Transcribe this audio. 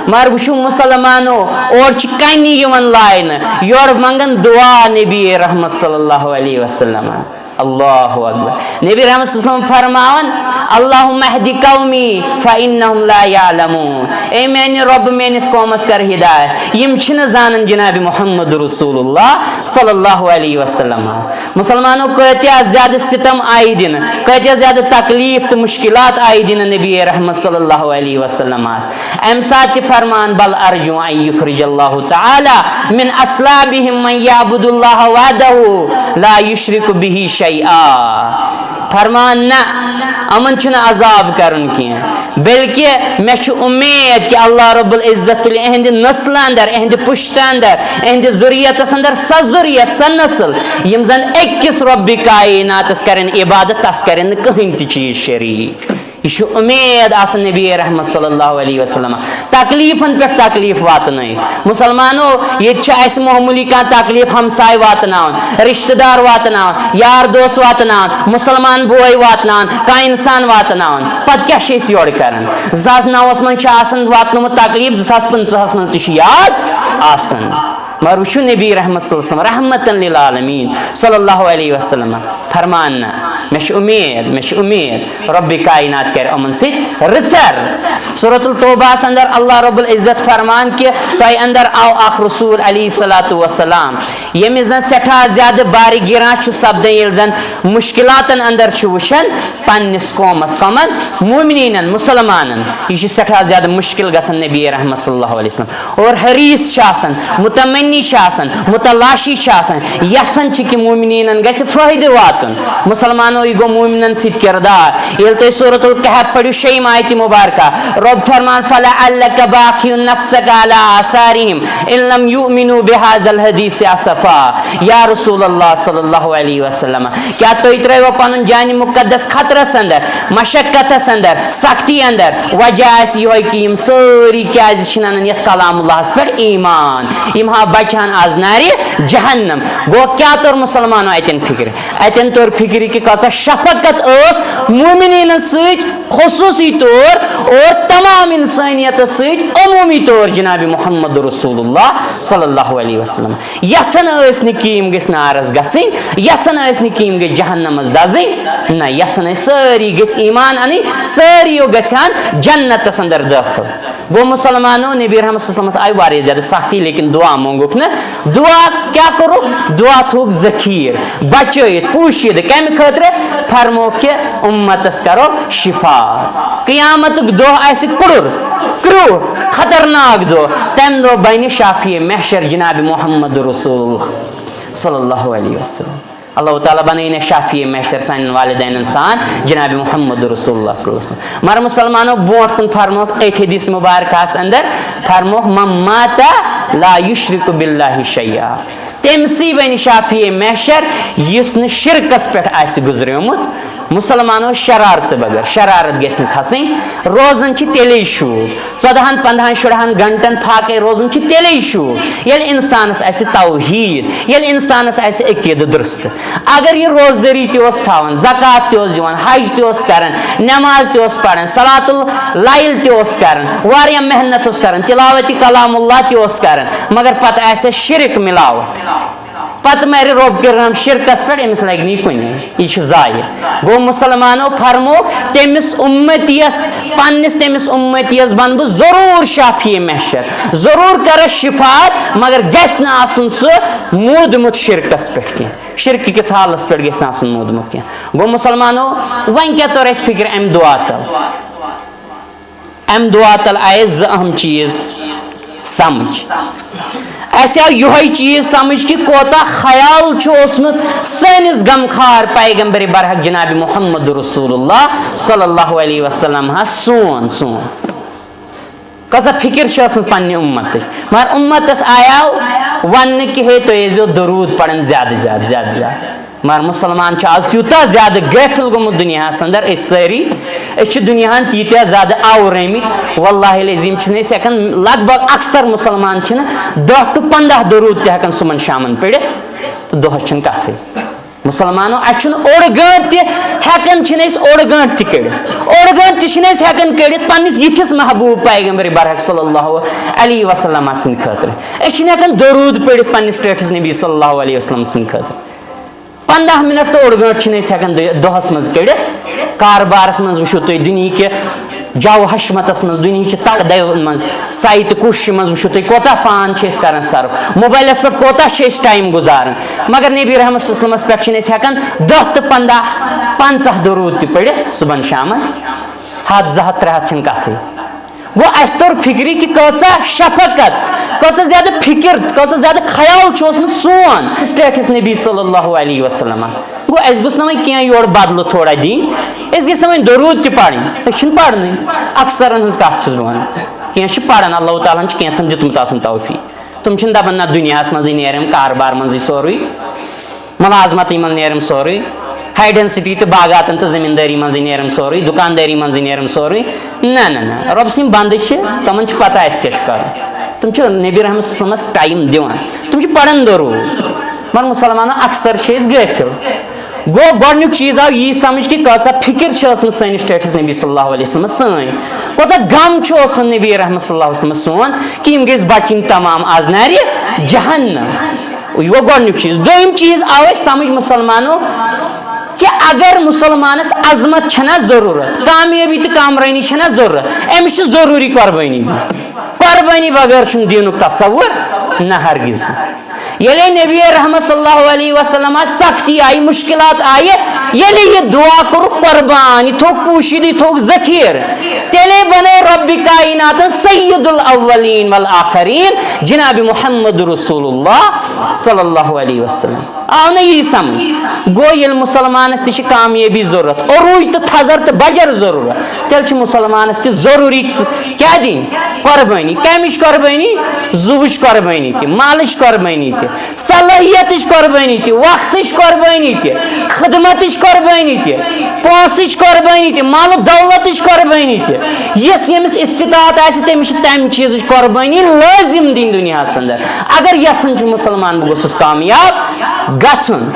مگر وچھو مسلمانو اور کنی یوان لائن یور منگن دعا نبی رحمت صلی اللہ علیہ وسلم اللہ اکبر نبی رحمت صلی اللہ علیہ وسلم فرماون اللہم اہدی قومی فإنہم لا یعلمون اے میانی رب مینس قومس کر ہدایت یم چھن زانن جناب محمد رسول اللہ صلی اللہ علیہ وسلم مسلمانوں کتیا زیادہ ستم آئی دن کتیا زیادہ تکلیف تو مشکلات آئی دن نبی رحمت صلی اللہ علیہ وسلم ام سات فرمان بل ارجو ان یخرج اللہ تعالی من اصلابہم من یعبد اللہ وحدہ لا یشرک بہ شیئا فرمان نہ امن چھنا عذاب کرن کی بلکہ میں چھ امید کہ اللہ رب العزت اہند نسل اندر اہند پشت اندر اہند ذریت اندر سا ذریت سا نسل یم زن اکس رب کائنات کرن عبادت تس کرن کہیں تی چیز شریک یہ امید آسن نبی رحمت صلی اللہ علیہ وسلم تکلیفن پہ تکلیف واتن مسلمانوں یہ اس معمولی کا تکلیف ہمسائے واتنان رشتہ دار واتنان یار دوست واتنان مسلمان بوئی واتنان کا انسان واتنان پت کیا شیس یوڑ کرن 2009 من آسن واتنمت تکلیف 2015 من یاد آسن مگر وچھو نبی رحمت صلی اللہ علیہ وسلم رحمتا للعالمین صلی اللہ علیہ وسلم فرمانا مش امید رب کائنات کر امن سے رچر سورۃ التوبہ اندر اللہ رب العزت فرمان کہ تو اندر آو آخ رسول علیہ الصلوۃ والسلام یہ زن سٹھا زیادہ باری گران چھ سبد یل زن مشکلات اندر چھ وشن پنس قومس قومن مومنین مسلمانن یہ سٹھا زیادہ مشکل گسن نبی رحمت صلی اللہ علیہ وسلم اور حریص شاسن متمنی شاسن متلاشی شاسن یسن چھ کہ مومنین گژھِ فائدہ واتن مسلمانو یہ گو مومنن سید کردار یل تو سورۃ الکہف پڑھو شیم آیت مبارکہ رب فرمان فلعلک باقی نفسک علی آثارہم ان لم یؤمنوا بہذا الحدیث اسفا یا رسول اللہ صلی اللہ علیہ وسلم کیا تو اترے وہ پنن جان مقدس خطرس اندر مشقتس اندر سختی اندر وجہ اس یہ کہ یم ساری کیاز چھنن یت کلام اللہ پر ایمان یم ہا بچان از ناری جہنم گو کیا طور مسلمانوں ایتن فکر ایتن طور فکر کہ کچا شفقت اس مومنین سیت خصوصی طور اور تمام انسانیت سیت عمومی طور جناب محمد رسول اللہ صلی اللہ علیہ وسلم یسن اس نکیم گس نارس گسن یسن اس نکیم گس جہنم از دزن نہ یسن ساری گس ایمان انی ساری گسان جنت اندر داخل گو مسلمانوں نبی رحمت صلی اللہ علیہ وسلم آئی واری زیادہ سختی لیکن دعا مانگوک نا دعا کیا کرو دعا تھوک ذخیر بچیت پوشید کم خاطر فرمو کہ امتس کرو شفا قیامت دو ایسے کرو خطرناک دو تم دو بین شافی محشر جناب محمد رسول صلی اللہ علیہ وسلم اللہ تعالیٰ بنائیں شافی محشر سان والدین انسان جناب محمد رسول اللہ صلی اللہ علیہ وسلم مر مسلمانوں بوٹ کن فرمو ایک حدیث مبارکہ اندر فرمو من مات لا یشرک باللہ شیئا تمسی بن شافی محشر یس ن شرکس پہ آس گزریومت مسلمانوں شرارت بغیر شرارت گھس کھسیں روزن تیلے شور 14-15 شرہن گھنٹن پھاکے روزن تیلے شور یل انسانس آسہ توحید یل انسانس آسہ عقیدہ درست اگر یہ روزداری تیوس تھاون زکات تیوس دیوان حج تیوس کرن نماز تیوس پڑھن صلاۃ اللیل تیوس کرن واریاہ محنت اس کرن تلاوت کلام اللہ تیوس کرن مگر پتہ آسہ شرک ملاوٹ پتہ میرے رب کرم شرکس پہ امس لگ نی کن یہ ضائع گو مسلمانوں فرمو تمس امتیس پنس تمس امتیس بن بہ ضرور شافی محشر ضرور کرس شفاعت مگر گھس نہ آسن سہ مودمت شرکس پہ کی شرک کس حالس پہ گھس نہ آسن مودمت کی گو مسلمانوں ون کیا طور اس فکر ام دعا تل آئے اہم چیز سمجھ ایسے آو یہ چیز سمجھ کہ کوتا خیال چھوسمت سینس غمخار پیغمبر برحق جناب محمد رسول اللہ صلی اللہ علیہ وسلم سون کسا فکر چھوسمت پنی امت مگر امتس آیاو ون کہ ہے تو یہ درود پڑھن زیادہ مگر مسلمان آز تیوتا زیادہ غافل گومت دنیا اندر اس ساری دنیا تیتیا زیادہ آورمت واللہ العظیم اس ہکان لگ بھگ اکثر مسلمان 10 to 15 درود تہ ہکان صبح شامن پڑھت تو دہس کتھے مسلمانو اچھن اوڑ گنٹ تہ ہیکن چھن اس اوڑ گنٹ تہ کڑت اوڑ گنٹ تہ چھن اس ہیکن کڑت پنس یتھس محبوب پیغمبر برحق صلی اللہ علیہ وسلم سن خاطر اس چھن ہیکن درود پڑھت پنس ٹھٹھس نبی صلی اللہ علیہ وسلم سن خاطر 15 منٹ تو اوڑ گنٹ چھن اس ہیکن دہس مز کڑت کاربارس مز وچھو تُہۍ دُنیہِکہِ جو حشمتس مز دنیا تقدیو مز سائت کوشش مز وچھو تُہۍ کوتاہ پان چھِ أسۍ کران صرف موبائلس پٮ۪ٹھ کوتاہ چھِ أسۍ ٹایم گزاران مگر نبی رحمت صلی اللہ علیہ وسلمس پٮ۪ٹھ چھِنہٕ أسۍ ہٮ۪کان 10 تہٕ 15 درود تہِ پٔرِتھ صبحن شامن 100 200 300 چھنہٕ کتھٕے گو اس طور فکری کہ کۭژاہ شفقت کۭژاہ زیادہ فکر کۭژاہ زیادہ خیال چھُ اوسمُت سون سٹیٹس نبی صلی اللہ علیہ وسلم گو اس گوٚژھ نہٕ وۄنۍ کینٛہہ یورٕ بدلہٕ تھوڑا دِنۍ أسۍ گژھِ وۄنۍ درود تہِ پرٕنۍ أسۍ چھِنہٕ پرنٕے اکثرن ہٕنٛز کتھ چھُس بہٕ ونان کینٛہہ چھِ پران اللہ تعالیٰ ہن چھُ کینٛژھن دیُتمُت آسان توفیٖق تِم چھِنہٕ دپان نہ دُنیاہس منٛزٕے نیرم کاربار منٛزٕے سورُے ملازمتٕے منٛز نیرم سورُے ہائی ڈینسٹی تو باغاتن تو زمینداری منزی نیرم سوری دکانداری منزی نیرم سوری نہ رب سن بند تمن پتہ اس کیا کر تم نبی رحمت صلی اللہ علیہ وسلم ٹائم دِوان تم پڑھان درود مگر مسلمان اکثر غٲفِل گو گۄڈنیُک چیٖز آو یی سمجھ کہ کۭژاہ فکر ٲسمٕژ سٲنِس ٹیٹس نبی صلی اللہ علیہ وسلم سٲنۍ کوتاہ غم چھُ اوسمُت نبی رحمت صلی اللہ علیہ وسلم سون کہ یِم گٔژھۍ بچِنۍ تمام آز نارِ جہنم یہ گوٚو گۄڈنیُک چیٖز دوٚیِم چیٖز آو اَسہِ سمجھ مسلمانو کہ اگر مسلمانس عظمت چھنا ضرورت کامیابی تو کامرانی چھنا ضرورت امس چھ ضروری قربانی قربانی بغیر چھن دینک تصور نہ ہرگز یلی نبی رحمت صلی اللہ علیہ وسلم سختی آئی مشکلات آئی یلی یہ دعا کور قربان یہ تھوک پوشید یہ تھوک ذخیر تیلے بنے رب کائنات سید الاولین والآخرین جناب محمد رسول اللہ صلی اللہ علیہ وسلم آو نا یہ سمجھ گو یل مسلمانس تہ کامیابی ضرورت عروج تو تھزر تو بجر ضرورت تیل مسلمانس تہ ضروری کیا دین قربانی کمچ قربانی زوچ قربانی تہ مالچ قربانی تہ صلاحیتچ قربانی تہ وقتچ قربانی تہ خدمتچ قربانی تہ پونسچ قربانی تہ مال دولتچ قربانی تہ یس یمس استطاعت آسہ تمس تمہ چیزچ قربانی لازم دین دنیا اندر اگر یژھان مسلمان بہ گوٚژھُس کامیاب گژھُن